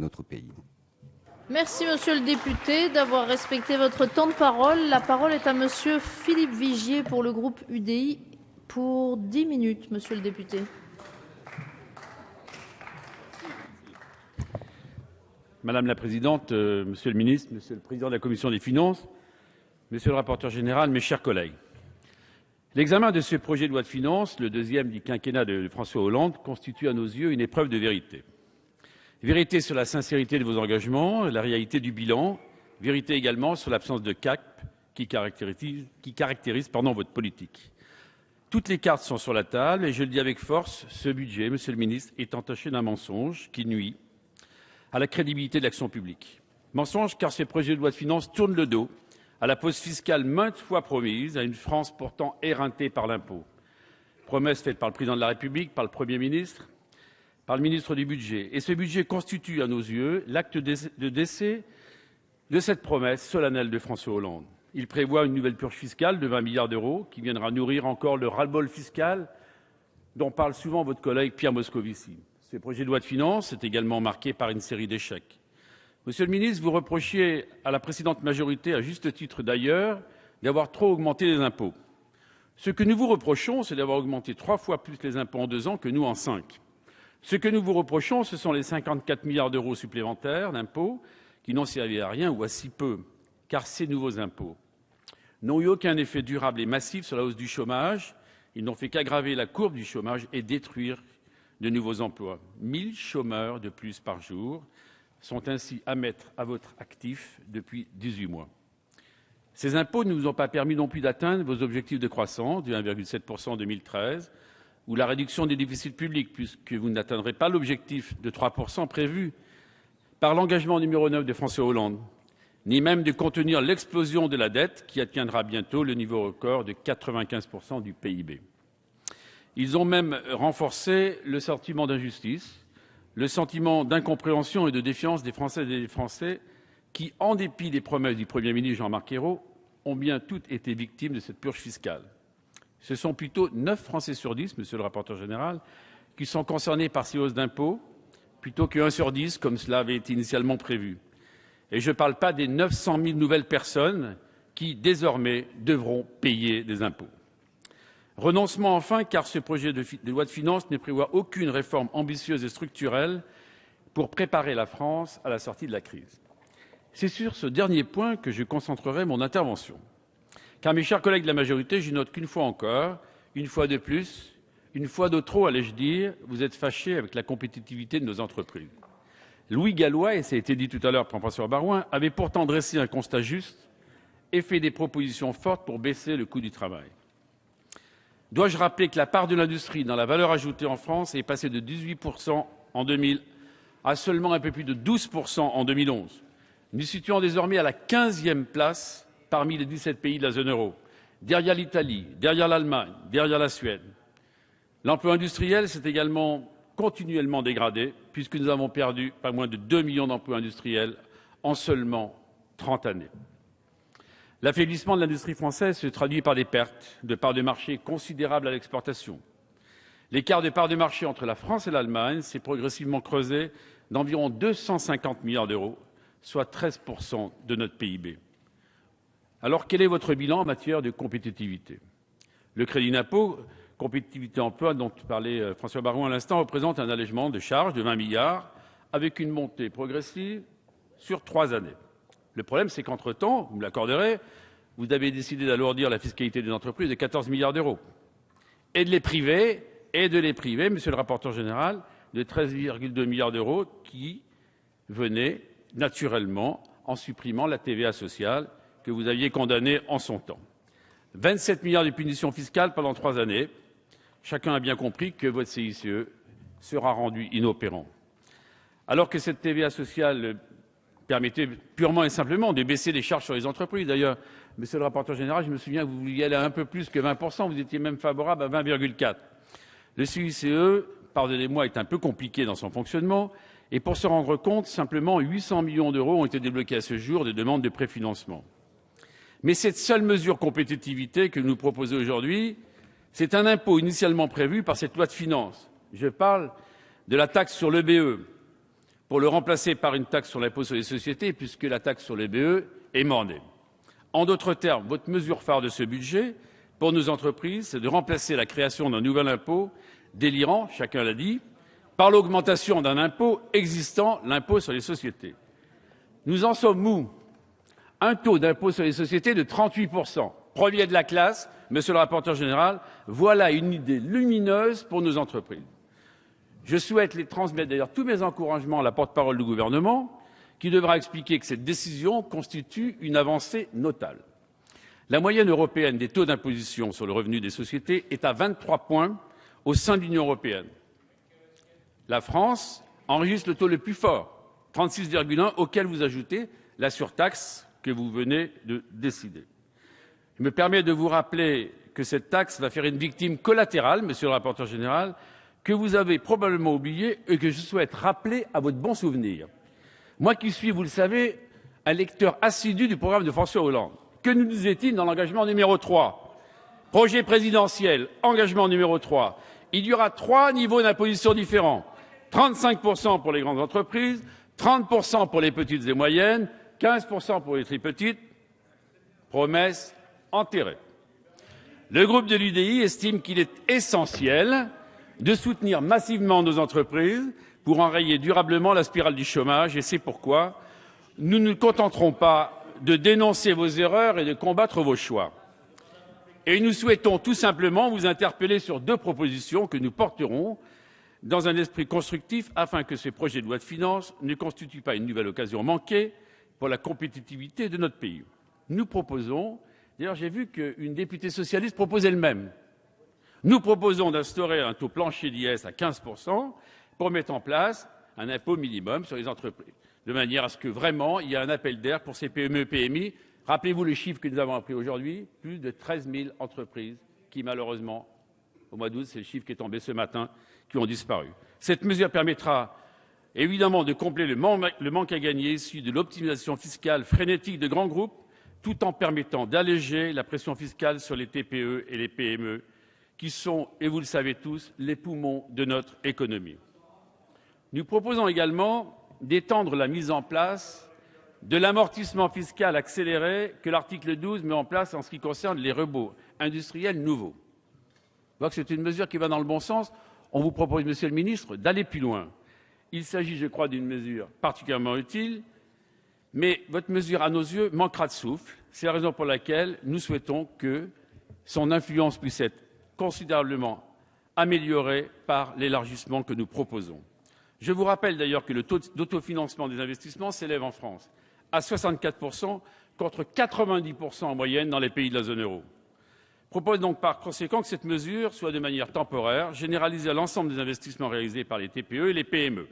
notre pays. Merci, monsieur le député, d'avoir respecté votre temps de parole. La parole est à monsieur Philippe Vigier pour le groupe UDI pour 10 minutes, monsieur le député. Madame la présidente, monsieur le ministre, monsieur le président de la commission des finances, monsieur le rapporteur général, mes chers collègues. L'examen de ce projet de loi de finances, le deuxième du quinquennat de François Hollande, constitue à nos yeux une épreuve de vérité. Vérité sur la sincérité de vos engagements, la réalité du bilan, vérité également sur l'absence de cap qui caractérise votre politique. Toutes les cartes sont sur la table et je le dis avec force, ce budget, monsieur le ministre, est entaché d'un mensonge qui nuit à la crédibilité de l'action publique. Mensonge car ce projet de loi de finances tourne le dos à la pause fiscale maintes fois promise à une France pourtant éreintée par l'impôt. Promesse faite par le président de la République, par le Premier ministre, par le ministre du Budget. Et ce budget constitue, à nos yeux, l'acte de décès de cette promesse solennelle de François Hollande. Il prévoit une nouvelle purge fiscale de 20 milliards d'euros qui viendra nourrir encore le ras-le-bol fiscal dont parle souvent votre collègue Pierre Moscovici. Ce projet de loi de finances est également marqué par une série d'échecs. Monsieur le ministre, vous reprochiez à la précédente majorité, à juste titre d'ailleurs, d'avoir trop augmenté les impôts. Ce que nous vous reprochons, c'est d'avoir augmenté 3 fois plus les impôts en 2 ans que nous en 5. Ce que nous vous reprochons, ce sont les 54 milliards d'euros supplémentaires d'impôts qui n'ont servi à rien ou à si peu, car ces nouveaux impôts n'ont eu aucun effet durable et massif sur la hausse du chômage. Ils n'ont fait qu'aggraver la courbe du chômage et détruire de nouveaux emplois. 1000 chômeurs de plus par jour sont ainsi à mettre à votre actif depuis 18 mois. Ces impôts ne vous ont pas permis non plus d'atteindre vos objectifs de croissance de 1,7% en 2013 ou la réduction des déficits publics, puisque vous n'atteindrez pas l'objectif de 3% prévu par l'engagement numéro 9 de François Hollande, ni même de contenir l'explosion de la dette qui atteindra bientôt le niveau record de 95% du PIB. Ils ont même renforcé le sentiment d'injustice, le sentiment d'incompréhension et de défiance des Françaises et des Français qui, en dépit des promesses du Premier ministre Jean-Marc Ayrault, ont bien toutes été victimes de cette purge fiscale. Ce sont plutôt 9 Français sur 10, monsieur le rapporteur général, qui sont concernés par ces hausses d'impôts, plutôt que 1 sur 10, comme cela avait été initialement prévu. Et je ne parle pas des 900 000 nouvelles personnes qui, désormais, devront payer des impôts. Renoncement enfin, car ce projet de loi de finances ne prévoit aucune réforme ambitieuse et structurelle pour préparer la France à la sortie de la crise. C'est sur ce dernier point que je concentrerai mon intervention. Car, mes chers collègues de la majorité, je note qu'une fois encore, une fois de plus, une fois de trop, allais-je dire, vous êtes fâchés avec la compétitivité de nos entreprises. Louis Gallois, et ça a été dit tout à l'heure par François Baroin, avait pourtant dressé un constat juste et fait des propositions fortes pour baisser le coût du travail. Dois-je rappeler que la part de l'industrie dans la valeur ajoutée en France est passée de 18% en 2000 à seulement un peu plus de 12% en 2011, nous situons désormais à la 15e place parmi les 17 pays de la zone euro, derrière l'Italie, derrière l'Allemagne, derrière la Suède. L'emploi industriel s'est également continuellement dégradé, puisque nous avons perdu pas moins de 2 millions d'emplois industriels en seulement 30 années. L'affaiblissement de l'industrie française se traduit par des pertes de parts de marché considérables à l'exportation. L'écart de parts de marché entre la France et l'Allemagne s'est progressivement creusé d'environ 250 milliards d'euros, soit 13% de notre PIB. Alors, quel est votre bilan en matière de compétitivité? Le crédit d'impôt, compétitivité emploi dont parlait François Baroin à l'instant, représente un allègement de charges de 20 milliards avec une montée progressive sur 3 années. Le problème, c'est qu'entre-temps, vous me l'accorderez, vous avez décidé d'alourdir la fiscalité des entreprises de 14 milliards d'euros et de les priver, monsieur le rapporteur général, de 13,2 milliards d'euros qui venaient naturellement en supprimant la TVA sociale que vous aviez condamnée en son temps. 27 milliards de punitions fiscales pendant 3 années. Chacun a bien compris que votre CICE sera rendu inopérant. Alors que cette TVA sociale permettait purement et simplement de baisser les charges sur les entreprises. D'ailleurs, monsieur le rapporteur général, je me souviens que vous vouliez aller à un peu plus que 20%, vous étiez même favorable à 20,4%. Le CICE, pardonnez-moi, est un peu compliqué dans son fonctionnement. Et pour se rendre compte, simplement 800 millions d'euros ont été débloqués à ce jour de demandes de préfinancement. Mais cette seule mesure compétitivité que nous proposons aujourd'hui, c'est un impôt initialement prévu par cette loi de finances. Je parle de la taxe sur l'EBE, pour le remplacer par une taxe sur l'impôt sur les sociétés, puisque la taxe sur les BE est mordée. En d'autres termes, votre mesure phare de ce budget pour nos entreprises, c'est de remplacer la création d'un nouvel impôt délirant, chacun l'a dit, par l'augmentation d'un impôt existant, l'impôt sur les sociétés. Nous en sommes où? Un taux d'impôt sur les sociétés de 38%. Premier de la classe, monsieur le rapporteur général, voilà une idée lumineuse pour nos entreprises. Je souhaite les transmettre d'ailleurs tous mes encouragements à la porte-parole du gouvernement, qui devra expliquer que cette décision constitue une avancée notable. La moyenne européenne des taux d'imposition sur le revenu des sociétés est à 23 points au sein de l'Union européenne. La France enregistre le taux le plus fort, 36,1, auquel vous ajoutez la surtaxe que vous venez de décider. Je me permets de vous rappeler que cette taxe va faire une victime collatérale, monsieur le rapporteur général, que vous avez probablement oublié et que je souhaite rappeler à votre bon souvenir. Moi qui suis, vous le savez, un lecteur assidu du programme de François Hollande, que nous disait-il dans l'engagement numéro 3? Projet présidentiel, engagement numéro 3. Il y aura 3 niveaux d'imposition différents. 35% pour les grandes entreprises, 30% pour les petites et moyennes, 15% pour les très petites. Promesse enterrée. Le groupe de l'UDI estime qu'il est essentiel de soutenir massivement nos entreprises pour enrayer durablement la spirale du chômage, et c'est pourquoi nous ne nous contenterons pas de dénoncer vos erreurs et de combattre vos choix. Et nous souhaitons tout simplement vous interpeller sur 2 propositions que nous porterons dans un esprit constructif afin que ce projet de loi de finances ne constitue pas une nouvelle occasion manquée pour la compétitivité de notre pays. Nous proposons, d'ailleurs j'ai vu qu'une députée socialiste proposait le même, nous proposons d'instaurer un taux plancher d'IS à 15% pour mettre en place un impôt minimum sur les entreprises, de manière à ce que vraiment il y ait un appel d'air pour ces PME, PMI. Rappelez-vous le chiffre que nous avons appris aujourd'hui, plus de 13 000 entreprises qui malheureusement, au mois d'août, c'est le chiffre qui est tombé ce matin, qui ont disparu. Cette mesure permettra évidemment de combler le manque à gagner issu de l'optimisation fiscale frénétique de grands groupes, tout en permettant d'alléger la pression fiscale sur les TPE et les PME, qui sont, et vous le savez tous, les poumons de notre économie. Nous proposons également d'étendre la mise en place de l'amortissement fiscal accéléré que l'article 12 met en place en ce qui concerne les robots industriels nouveaux. Je vois que c'est une mesure qui va dans le bon sens. On vous propose, monsieur le ministre, d'aller plus loin. Il s'agit, je crois, d'une mesure particulièrement utile, mais votre mesure, à nos yeux, manquera de souffle. C'est la raison pour laquelle nous souhaitons que son influence puisse être considérablement améliorée par l'élargissement que nous proposons. Je vous rappelle d'ailleurs que le taux d'autofinancement des investissements s'élève en France à 64% contre 90% en moyenne dans les pays de la zone euro. Je propose donc par conséquent que cette mesure soit de manière temporaire généralisée à l'ensemble des investissements réalisés par les TPE et les PME.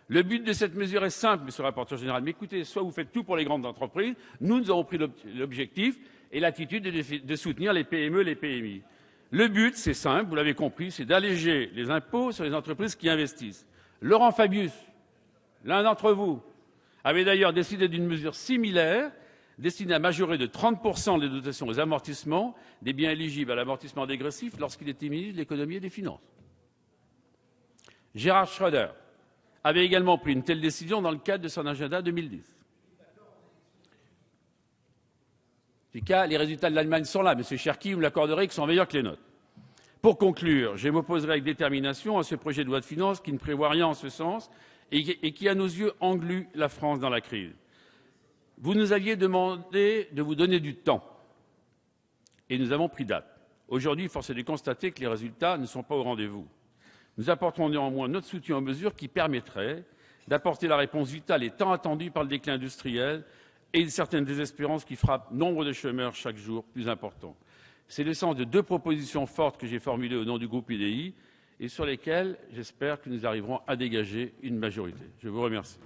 Le but de cette mesure est simple, monsieur le rapporteur général. Mais écoutez, soit vous faites tout pour les grandes entreprises, nous avons pris l'objectif et l'attitude de soutenir les PME et les PMI. Le but, c'est simple, vous l'avez compris, c'est d'alléger les impôts sur les entreprises qui investissent. Laurent Fabius, l'un d'entre vous, avait d'ailleurs décidé d'une mesure similaire destinée à majorer de 30% les dotations aux amortissements des biens éligibles à l'amortissement dégressif lorsqu'il était ministre de l'économie et des finances. Gerhard Schröder avait également pris une telle décision dans le cadre de son agenda 2010. En tout cas, les résultats de l'Allemagne sont là. Monsieur Cherki, vous me l'accorderez, qu'ils sont meilleurs que les nôtres. Pour conclure, je m'opposerai avec détermination à ce projet de loi de finances qui ne prévoit rien en ce sens et qui, à nos yeux, englue la France dans la crise. Vous nous aviez demandé de vous donner du temps et nous avons pris date. Aujourd'hui, force est de constater que les résultats ne sont pas au rendez-vous. Nous apporterons néanmoins notre soutien aux mesures qui permettraient d'apporter la réponse vitale et tant attendue par le déclin industriel et une certaine désespérance qui frappe nombre de chômeurs chaque jour plus important. C'est le sens de 2 propositions fortes que j'ai formulées au nom du groupe UDI et sur lesquelles j'espère que nous arriverons à dégager une majorité. Je vous remercie.